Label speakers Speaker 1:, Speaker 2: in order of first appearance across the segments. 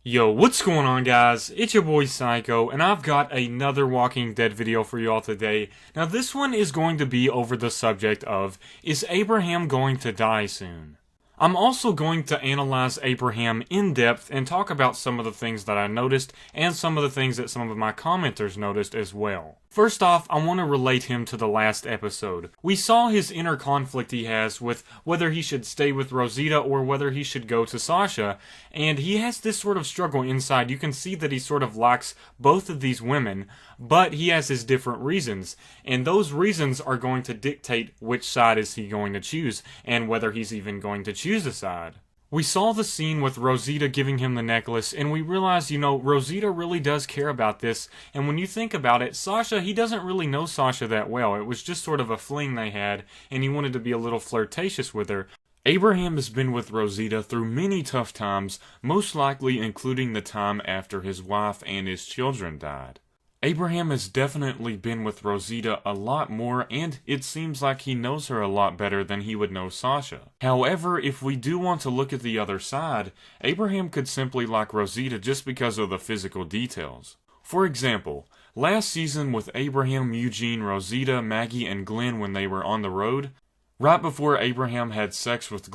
Speaker 1: Yo, what's going on, guys? It's your boy Psycho, and I've got another Walking Dead video for y'all today. Now, this one is going to be over the subject of, is Abraham going to die soon? I'm also going to analyze Abraham in depth and talk about some of the things that I noticed and some of the things that some of my commenters noticed as well. First off, I want to relate him to the last episode. We saw his inner conflict he has with whether he should stay with Rosita or whether he should go to Sasha, and he has this sort of struggle inside. You can see that he sort of likes both of these women, but he has his different reasons, and those reasons are going to dictate which side is he going to choose, and whether he's even going to choose a side. We saw the scene with Rosita giving him the necklace, and we realized, Rosita really does care about this, and when you think about it, Sasha, he doesn't really know Sasha that well. It was just sort of a fling they had, and he wanted to be a little flirtatious with her. Abraham has been with Rosita through many tough times, most likely including the time after his wife and his children died. Abraham has definitely been with Rosita a lot more, and it seems like he knows her a lot better than he would know Sasha. However, if we do want to look at the other side, Abraham could simply like Rosita just because of the physical details. For example, last season with Abraham, Eugene, Rosita, Maggie, and Glenn when they were on the road, right before Abraham had sex with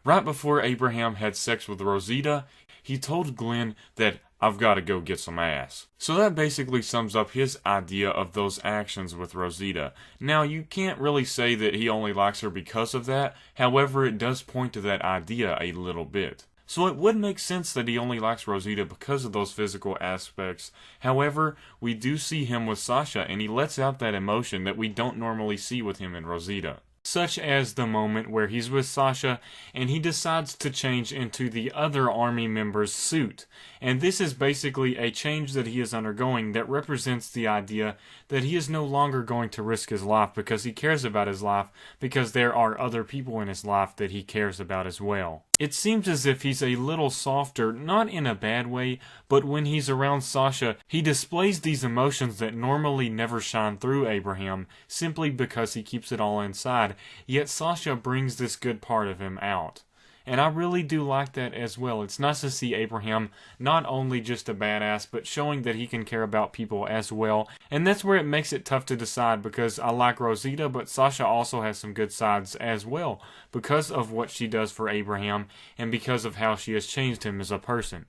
Speaker 1: Right before Abraham had sex with Rosita, he told Glenn that I've got to go get some ass. So that basically sums up his idea of those actions with Rosita. Now, you can't really say that he only likes her because of that, however, it does point to that idea a little bit. So it would make sense that he only likes Rosita because of those physical aspects. However, we do see him with Sasha, and he lets out that emotion that we don't normally see with him and Rosita. Such as the moment where he's with Sasha and he decides to change into the other army member's suit. And this is basically a change that he is undergoing that represents the idea that he is no longer going to risk his life because he cares about his life, because there are other people in his life that he cares about as well. It seems as if he's a little softer, not in a bad way, but when he's around Sasha, he displays these emotions that normally never shine through Abraham, simply because he keeps it all inside, yet Sasha brings this good part of him out. And I really do like that as well. It's nice to see Abraham not only just a badass, but showing that he can care about people as well. And that's where it makes it tough to decide, because I like Rosita, but Sasha also has some good sides as well, because of what she does for Abraham, and because of how she has changed him as a person.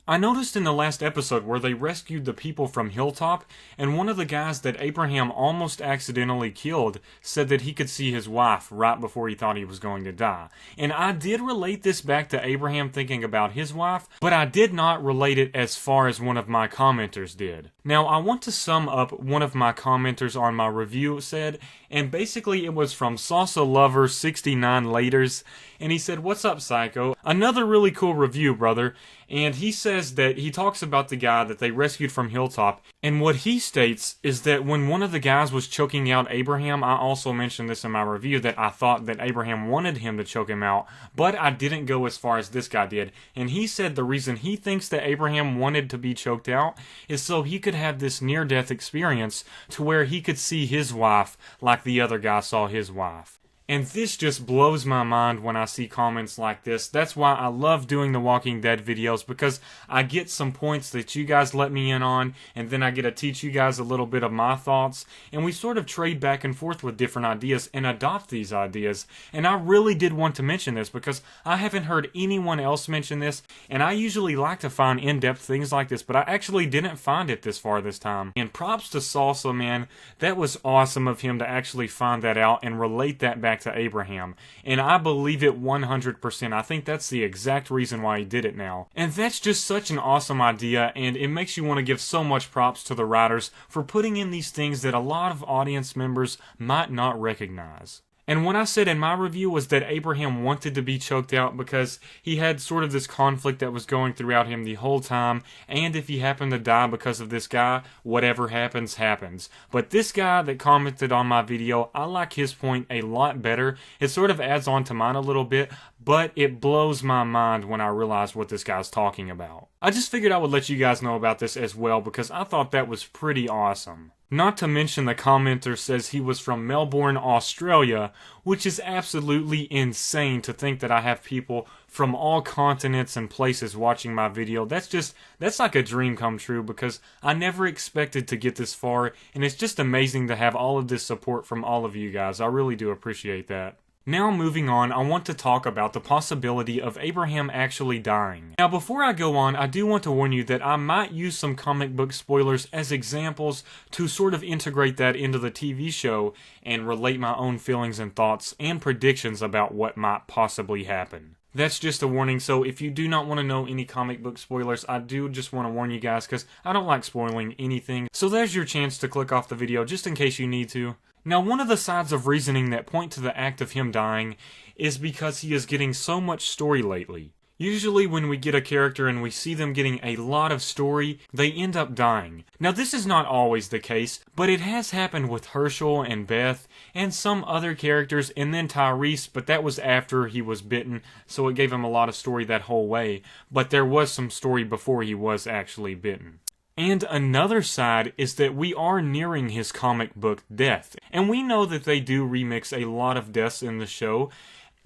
Speaker 1: I noticed in the last episode where they rescued the people from Hilltop, and one of the guys that Abraham almost accidentally killed said that he could see his wife right before he thought he was going to die. And I did relate this back to Abraham thinking about his wife, but I did not relate it as far as one of my commenters did. Now, I want to sum up one of my commenters on my review said, and basically it was from Salsa Lover 69 Laters, and he said, "What's up, Psycho? Another really cool review, brother." And he says that he talks about the guy that they rescued from Hilltop, and what he states is that when one of the guys was choking out Abraham, I also mentioned this in my review, that I thought that Abraham wanted him to choke him out, but I didn't go as far as this guy did. And he said the reason he thinks that Abraham wanted to be choked out is so he could have this near-death experience to where he could see his wife like the other guy saw his wife. And this just blows my mind when I see comments like this. That's why I love doing the Walking Dead videos, because I get some points that you guys let me in on, and then I get to teach you guys a little bit of my thoughts, and we sort of trade back and forth with different ideas and adopt these ideas. And I really did want to mention this because I haven't heard anyone else mention this, and I usually like to find in-depth things like this, but I actually didn't find it this far this time. And props to Salsa, man. That was awesome of him to actually find that out and relate that back to Abraham, and I believe it 100%. I think that's the exact reason why he did it now. And that's just such an awesome idea, and it makes you want to give so much props to the writers for putting in these things that a lot of audience members might not recognize. And what I said in my review was that Abraham wanted to be choked out because he had sort of this conflict that was going throughout him the whole time, and if he happened to die because of this guy, whatever happens, happens. But this guy that commented on my video, I like his point a lot better. It sort of adds on to mine a little bit, but it blows my mind when I realize what this guy's talking about. I just figured I would let you guys know about this as well because I thought that was pretty awesome. Not to mention the commenter says he was from Melbourne, Australia, which is absolutely insane to think that I have people from all continents and places watching my video. That's like a dream come true because I never expected to get this far, and it's just amazing to have all of this support from all of you guys. I really do appreciate that. Now moving on, I want to talk about the possibility of Abraham actually dying. Now before I go on, I do want to warn you that I might use some comic book spoilers as examples to sort of integrate that into the TV show and relate my own feelings and thoughts and predictions about what might possibly happen. That's just a warning, so if you do not want to know any comic book spoilers, I do just want to warn you guys because I don't like spoiling anything. So there's your chance to click off the video just in case you need to. Now, one of the sides of reasoning that point to the act of him dying is because he is getting so much story lately. Usually when we get a character and we see them getting a lot of story, they end up dying. Now this is not always the case, but it has happened with Herschel and Beth and some other characters, and then Tyrese, but that was after he was bitten, so it gave him a lot of story that whole way, but there was some story before he was actually bitten. And another side is that we are nearing his comic book death, and we know that they do remix a lot of deaths in the show.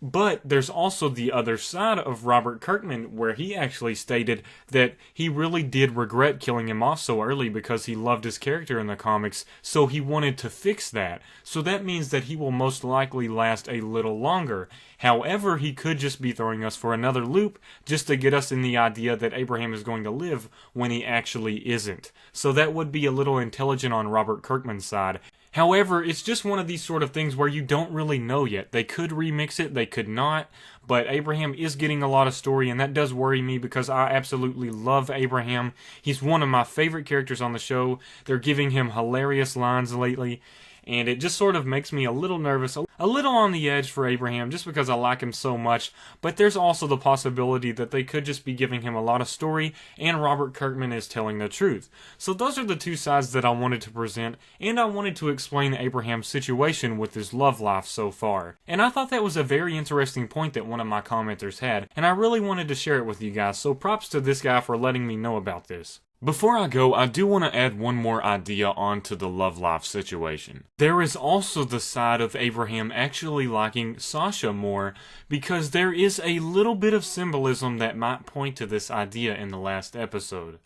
Speaker 1: But there's also the other side of Robert Kirkman where he actually stated that he really did regret killing him off so early because he loved his character in the comics, so he wanted to fix that. So that means that he will most likely last a little longer. However, he could just be throwing us for another loop just to get us in the idea that Abraham is going to live when he actually isn't. So that would be a little intelligent on Robert Kirkman's side. However, it's just one of these sort of things where you don't really know yet. They could remix it, they could not, but Abraham is getting a lot of story, and that does worry me because I absolutely love Abraham. He's one of my favorite characters on the show. They're giving him hilarious lines lately, and it just sort of makes me a little nervous, a little on the edge for Abraham just because I like him so much, but there's also the possibility that they could just be giving him a lot of story and Robert Kirkman is telling the truth. So those are the two sides that I wanted to present, and I wanted to explain Abraham's situation with his love life so far. And I thought that was a very interesting point that one of my commenters had, and I really wanted to share it with you guys, so props to this guy for letting me know about this. Before I go, I do want to add one more idea onto the love life situation. There is also the side of Abraham actually liking Sasha more, because there is a little bit of symbolism that might point to this idea in the last episode.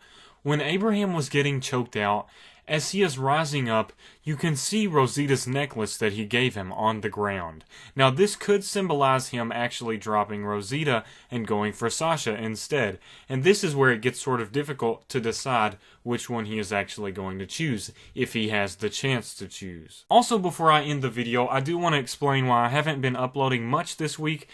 Speaker 1: When Abraham was getting choked out, as he is rising up, you can see Rosita's necklace that he gave him on the ground. Now this could symbolize him actually dropping Rosita and going for Sasha instead, and this is where it gets sort of difficult to decide which one he is actually going to choose, if he has the chance to choose. Also, before I end the video, I do want to explain why I haven't been uploading much this week.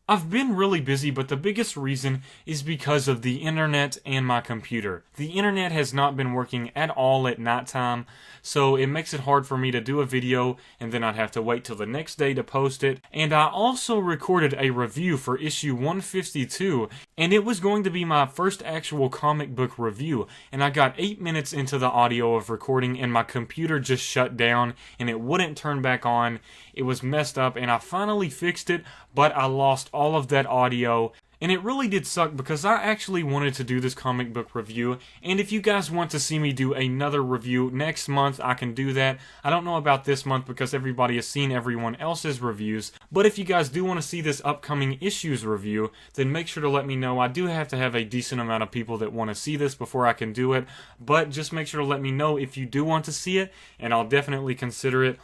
Speaker 1: I've been really busy, but the biggest reason is because of the internet and my computer. The internet has not been working at all at nighttime, so it makes it hard for me to do a video, and then I'd have to wait till the next day to post it. And I also recorded a review for issue 152, and it was going to be my first actual comic book review, and I got 8 minutes into the audio of recording, and my computer just shut down, and it wouldn't turn back on. It was messed up, and I finally fixed it, but I lost all of that audio. And it really did suck because I actually wanted to do this comic book review, and if you guys want to see me do another review next month, I can do that. I don't know about this month because everybody has seen everyone else's reviews, but if you guys do want to see this upcoming issues review, then make sure to let me know. I do have to have a decent amount of people that want to see this before I can do it, but just make sure to let me know if you do want to see it, and I'll definitely consider it.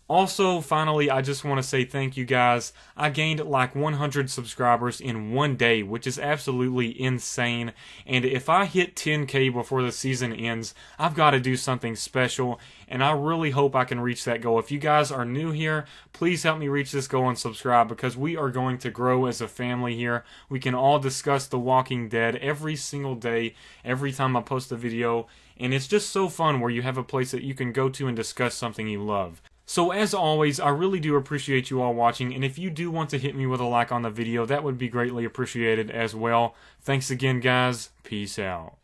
Speaker 1: Also, finally, I just want to say thank you guys. I gained like 100 subscribers in one day, which is absolutely insane. And if I hit 10K before the season ends, I've got to do something special. And I really hope I can reach that goal. If you guys are new here, please help me reach this goal and subscribe, because we are going to grow as a family here. We can all discuss The Walking Dead every single day, every time I post a video. And it's just so fun where you have a place that you can go to and discuss something you love. So as always, I really do appreciate you all watching, and if you do want to hit me with a like on the video, that would be greatly appreciated as well. Thanks again, guys. Peace out.